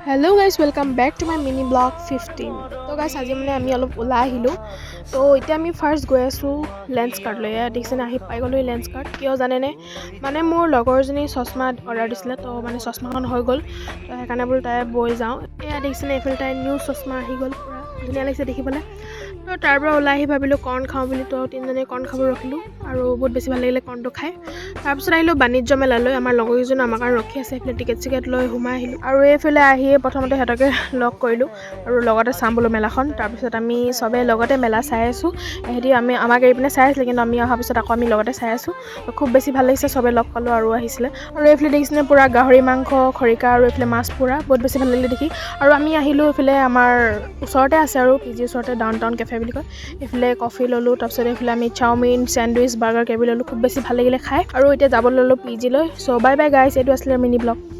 hello' guys welcome back to my mini vlog 15 তো guys আজি মানে আমি অলপ ওলাই আহিলোঁ তো এতিয়া আমি ফাৰ্ষ্ট গৈ আছোঁ লেন্সকাৰ্টলৈ দেখিছেনে আহি পাই গ'লোঁ লেন্সকাৰ্ট কিয় জানেনে মানে মোৰ লগৰজনী চশমা অৰ্ডাৰ দিছিলে তো মানে চশমাখন হৈ গ'ল তো সেইকাৰণে বোলো তাই বৈ যাওঁ এয়া দেখিছেনে এইফালে তাই নিউ চশমা আহি গ'ল পূৰা ধুনীয়া লাগিছে দেখিবলৈ তো তাৰ পৰা ওলাই আহি ভাবিলোঁ কৰ্ণ খাওঁ বুলি তো তিনিজনীয়ে কৰ্ণ খাব ৰখিলোঁ আৰু বহুত বেছি ভাল লাগিলে কৰ্ণটো খাই তাৰপিছত আহিলোঁ বাণিজ্য মেলালৈ আমাৰ লগৰকেইজনে আমাৰ কাৰণে ৰখি আছে এইফালে টিকেট চিকেট লৈ সোমাই আহিলোঁ আৰু এইফালে আহিয়ে প্ৰথমতে সিহঁতকে লগ কৰিলোঁ আৰু লগতে চাম বোলো মেলাখন তাৰপিছত আমি চবেই লগতে মেলা চাই আছোঁ সিহঁতি আমাক এৰি পিনে চাই আছিলে কিন্তু আমি অহাৰ পিছত আকৌ আমি লগতে চাই আছোঁ খুব বেছি ভাল লাগিছে চবেই লগ পালোঁ আৰু আহিছিলে আৰু এইফালে দেখিছিলে পূৰা গাহৰি মাংস খৰিকা আৰু এইফালে মাছ পূৰা বহুত বেছি ভাল লাগিলে দেখি আৰু আমি আহিলোঁ এইফালে আমাৰ ওচৰতে আছে আৰু পি জিৰ ওচৰতে ডাউন টাউন কেফে বুলি কয় এইফালে কফি ল'লোঁ তাৰপিছত এইফালে আমি চাওমিন চেণ্ডউইচ বাৰ্গাৰ কেবি ল'লোঁ খুব বেছি ভাল লাগিলে খাই আৰু এতিয়া যাব ল'লোঁ পি জিলৈ চ' বাই বাই গাইজ এইটো আছিলে মিনি ব্লগ